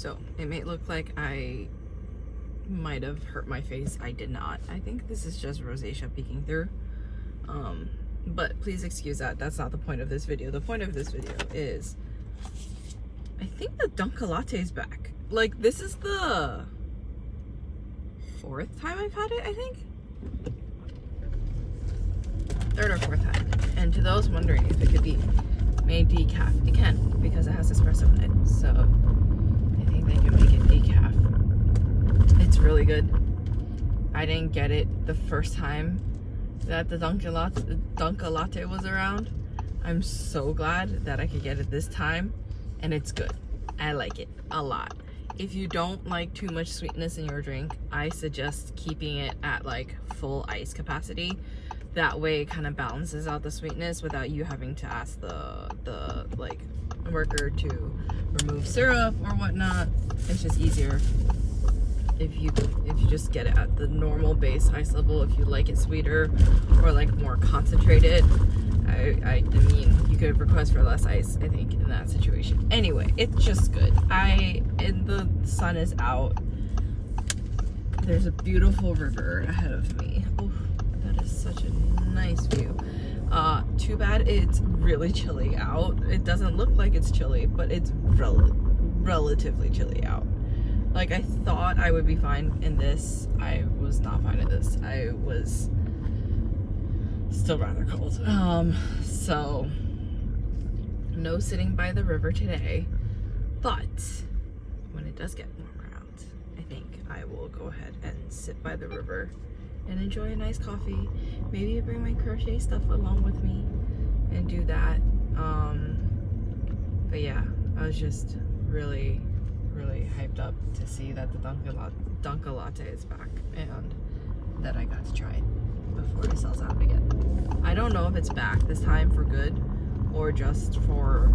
So it may look like I might have hurt my face. I did not. I think this is just rosacea peeking through. But please excuse that. That's not the point of this video. The point of this video is, I think the Dunkalatte is back. Like, this is the 4th time I've had it, I think. 3rd or 4th time. And to those wondering if it could be made decaf, it can, because it has espresso in it. So I think they can make it decaf. It's really good. I didn't get it the first time that the Dunkalatte was around. I'm so glad that I could get it this time, and it's good. I like it a lot. If you don't like too much sweetness in your drink, I suggest keeping it at like full ice capacity. That way it kind of balances out the sweetness without you having to ask the like worker to remove syrup or whatnot. It's just easier if you just get it at the normal base ice level. If you like it sweeter or like more concentrated, I mean, you could request for less ice, I think, in that situation. Anyway, it's just good. And the sun is out. There's a beautiful river ahead of me. Oh, that is such a nice view. Too bad it's really chilly out. It doesn't look like it's chilly, but it's relatively chilly out. Like, I thought I would be fine in this. I was not fine in this. I was still rather cold. So no sitting by the river today, but when it does get warmer out, I think I will go ahead and sit by the river and enjoy a nice coffee. Maybe bring my crochet stuff along with me and do that. But yeah, I was just really hyped up to see that the Dunkalatte is back and that I got to try it before it sells out again. I don't know if it's back this time for good or just for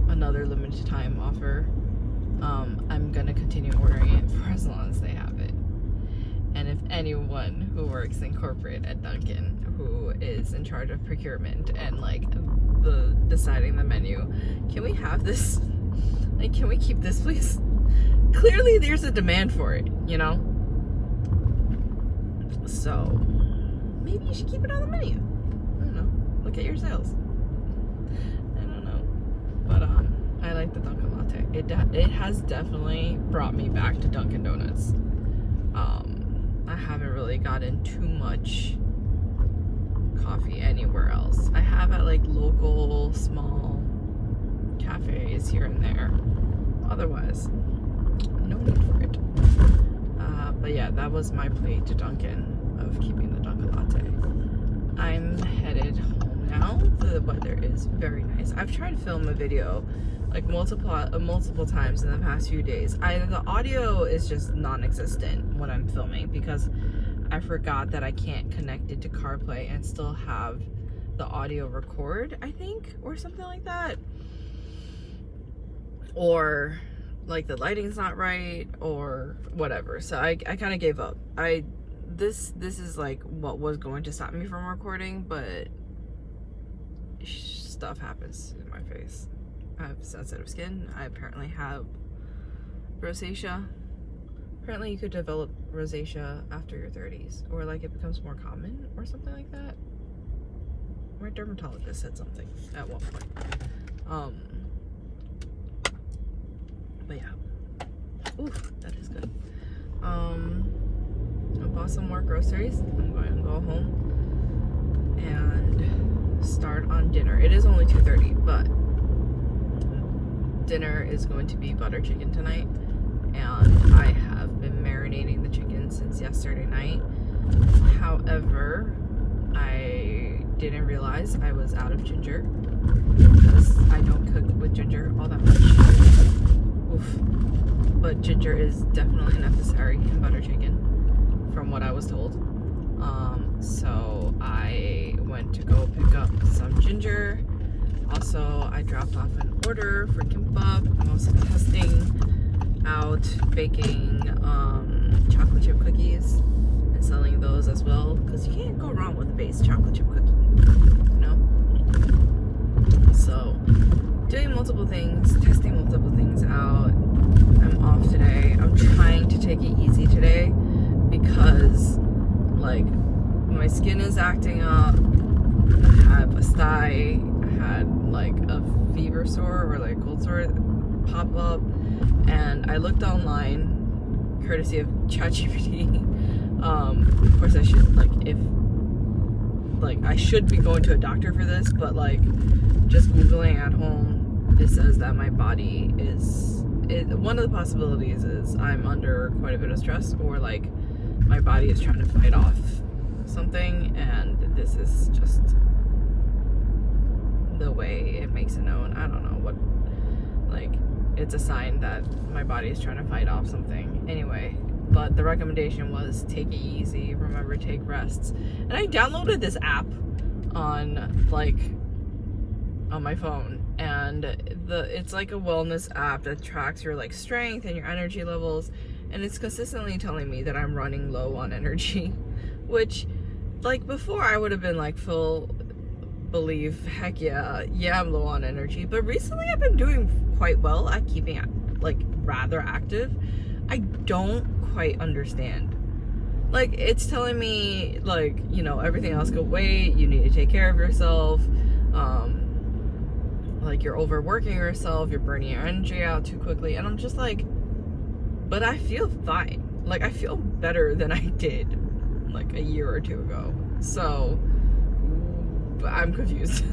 another limited time offer. I'm gonna continue ordering it for as long as they have it. And if anyone who works in corporate at Dunkin, who is in charge of procurement and like the deciding the menu, can we have this? Like, can we keep this, please? Clearly there's a demand for it, you know? So maybe you should keep it on the menu. I don't know. Look at your sales. I don't know. But I like the Dunkalatte. It has definitely brought me back to Dunkin' Donuts. I haven't really gotten too much coffee anywhere else. I have at like local small cafes here and there. Otherwise, no need for it. But yeah, that was my plea to Dunkin' of keeping the Dunkalatte. I'm headed home now. The weather is very nice. I've tried to film a video like multiple times in the past few days. The audio is just non-existent when I'm filming because I forgot that I can't connect it to CarPlay and still have the audio record, I think, or something like that. Or like the lighting's not right or whatever. So I kind of gave up. This is like what was going to stop me from recording, but stuff happens in my face. I have sensitive skin. I apparently have rosacea. Apparently you could develop rosacea after your 30s, or like it becomes more common or something like that. My dermatologist said something at one point. But yeah. Oof, that is good. I bought some more groceries. I'm going to go home and start on dinner. It is only 2:30, but dinner is going to be butter chicken tonight. And I have been marinating the chicken since yesterday night. However, I didn't realize I was out of ginger because I don't cook with ginger all that much. Oof. But ginger is definitely necessary in butter chicken, from what I was told. So I went to go pick up some ginger. Also, I dropped off an order for kimbap. I'm also testing out baking chocolate chip cookies and selling those as well, because you can't go wrong with a base chocolate chip cookie, you know? So doing multiple things, testing multiple things out. I'm like, my skin is acting up. I have a sty. I had like a fever sore or like cold sore pop up, and I looked online, courtesy of ChatGPT. Of course, I should, like, if, like, I should be going to a doctor for this, but like, just Googling at home, it says that my body is, one of the possibilities is I'm under quite a bit of stress, or like my body is trying to fight off something, and this is just the way it makes it known. I don't know what, like, it's a sign that my body is trying to fight off something. Anyway, but the recommendation was take it easy, remember, take rests. And I downloaded this app on, like, on my phone, and it's like a wellness app that tracks your, like, strength and your energy levels, and it's consistently telling me that I'm running low on energy, which, like, before I would have been like, full believe, heck yeah, I'm low on energy. But recently I've been doing quite well at keeping, like, rather active. I don't quite understand. Like, it's telling me, like, you know, everything else could wait, you need to take care of yourself, like, you're overworking yourself, you're burning your energy out too quickly, and I'm just like, but I feel fine. Like, I feel better than I did like a year or two ago. So I'm confused.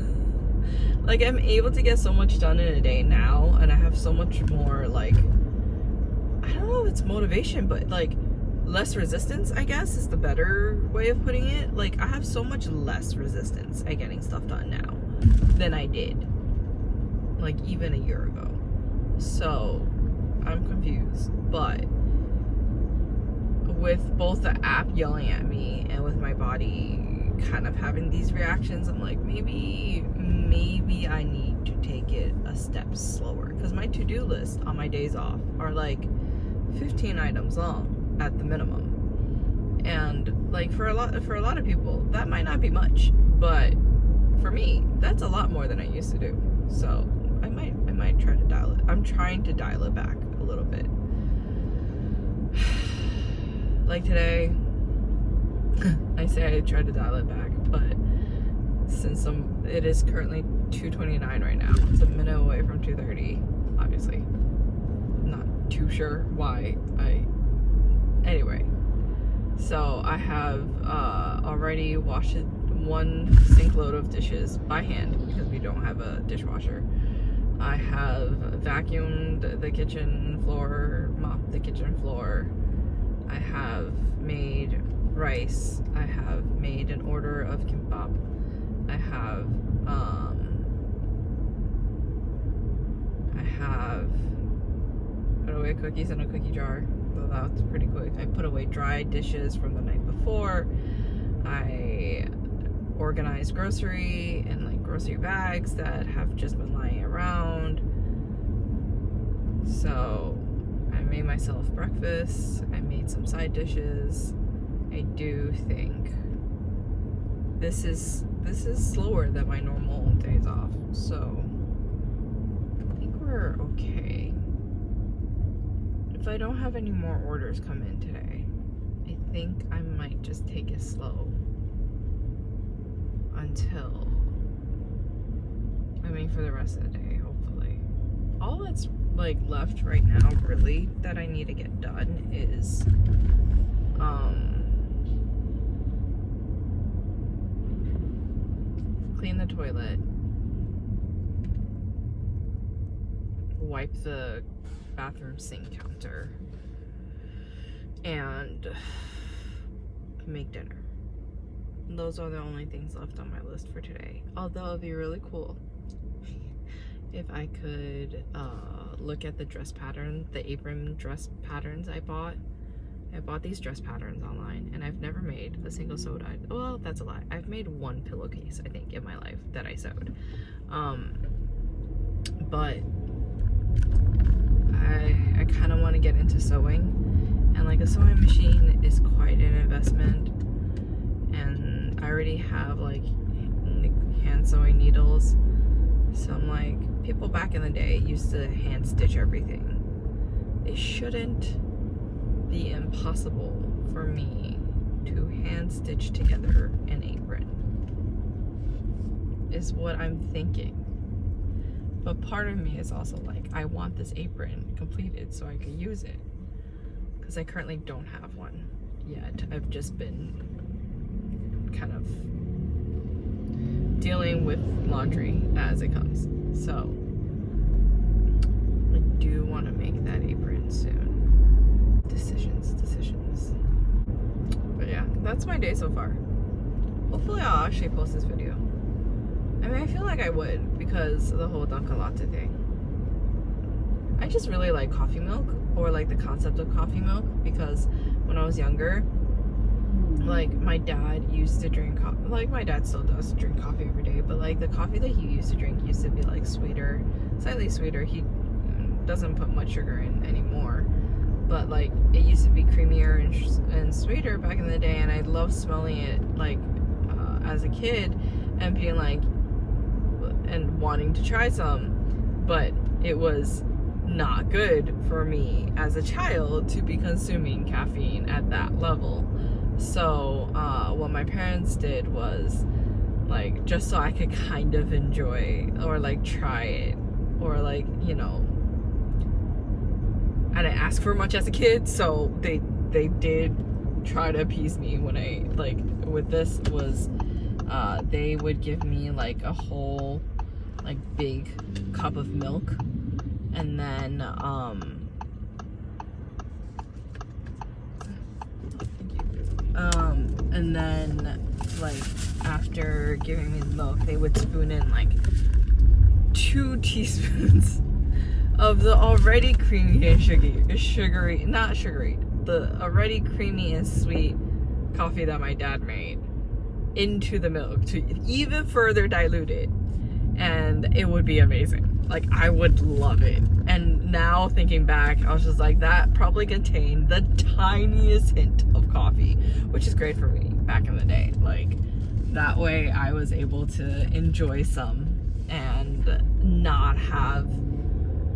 Like, I'm able to get so much done in a day now, and I have so much more, like, I don't know if it's motivation, but like less resistance, I guess, is the better way of putting it. Like, I have so much less resistance at getting stuff done now than I did, like, even a year ago. So I'm confused. But with both the app yelling at me and with my body kind of having these reactions, I'm like, maybe I need to take it a step slower, because my to-do list on my days off are like 15 items long at the minimum, and like, for a lot of people that might not be much, but for me that's a lot more than I used to do. So I might try to dial it. I'm trying to dial it back a little bit. Like today, I say I tried to dial it back, but since it is currently 2:29 right now, it's a minute away from 2:30, obviously. Not too sure why. Anyway, so I have already washed one sink load of dishes by hand because we don't have a dishwasher. I have vacuumed the kitchen floor, mopped the kitchen floor. I have made rice. I have made an order of kimbap. I have put away cookies in a cookie jar, so that's pretty quick. I put away dry dishes from the night before. I organized grocery and like grocery bags that have just been lying around. So I made myself breakfast. I made some side dishes. I do think this is slower than my normal days off, so I think we're okay. If I don't have any more orders come in today, I think I might just take it slow until, for the rest of the day, hopefully. All that's like left right now, really, that I need to get done is clean the toilet, wipe the bathroom sink counter, and make dinner. Those are the only things left on my list for today. Although it'd be really cool if I could look at the dress pattern, the apron dress patterns I bought. I bought these dress patterns online, and I've never made a single sewed item. Well, that's a lie. I've made one pillowcase, I think, in my life that I sewed. But I kind of want to get into sewing, and like a sewing machine is quite an investment, and I already have like hand sewing needles. So I'm like, people back in the day used to hand stitch everything. It shouldn't be impossible for me to hand stitch together an apron, is what I'm thinking. But part of me is also like, I want this apron completed so I can use it, because I currently don't have one yet. I've just been kind of dealing with laundry as it comes. So I do want to make that apron soon. Decisions. But yeah, that's my day so far. Hopefully I'll actually post this video. I mean, I feel like I would, because of the whole Dunkalatte thing. I just really like coffee milk, or like the concept of coffee milk, because when I was younger, like my dad used to drink coffee, like my dad still does drink coffee every day, but like the coffee that he used to drink used to be like sweeter, slightly sweeter. He doesn't put much sugar in anymore, but like it used to be creamier and sweeter back in the day, and I loved smelling it like as a kid and being like, and wanting to try some, but it was not good for me as a child to be consuming caffeine at that level. So what my parents did was, like, just so I could kind of enjoy or like try it, or like, you know, I didn't ask for much as a kid, so they did try to appease me when I, like, with this was they would give me like a whole like big cup of milk, and then and then like after giving me the milk, they would spoon in like 2 teaspoons of the already creamy and sugary, not sugary, the already creamy and sweet coffee that my dad made into the milk to even further dilute it, and it would be amazing. Like, I would love it. And now thinking back, I was just like, that probably contained the tiniest hint of coffee, which is great for me back in the day. Like, that way I was able to enjoy some and not have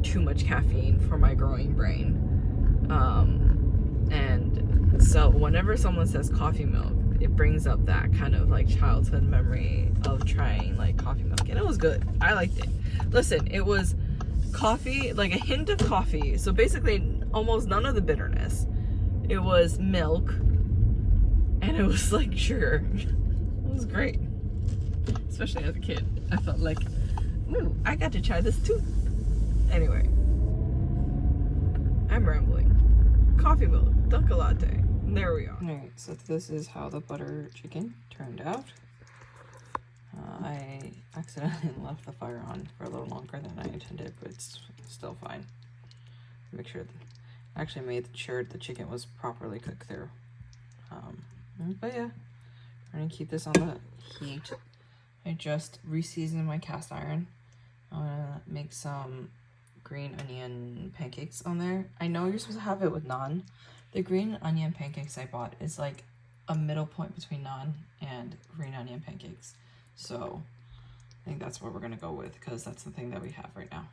too much caffeine for my growing brain. And so whenever someone says coffee milk, it brings up that kind of like childhood memory of trying like coffee milk, and it was good. I liked it. Listen, it was coffee, like a hint of coffee, so basically almost none of the bitterness. It was milk, and it was like sugar. It was great, especially as a kid. I felt like, ooh, I got to try this too. Anyway, I'm rambling. Coffee milk, Dunkalatte. There we are. Alright, so this is how the butter chicken turned out. I accidentally left the fire on for a little longer than I intended, but it's still fine. Make sure, I actually made sure the chicken was properly cooked through. But yeah, I'm gonna keep this on the heat. I just re-seasoned my cast iron. I'm gonna make some green onion pancakes on there. I know you're supposed to have it with naan. The green onion pancakes I bought is like a middle point between naan and green onion pancakes. So I think that's what we're gonna go with, because that's the thing that we have right now.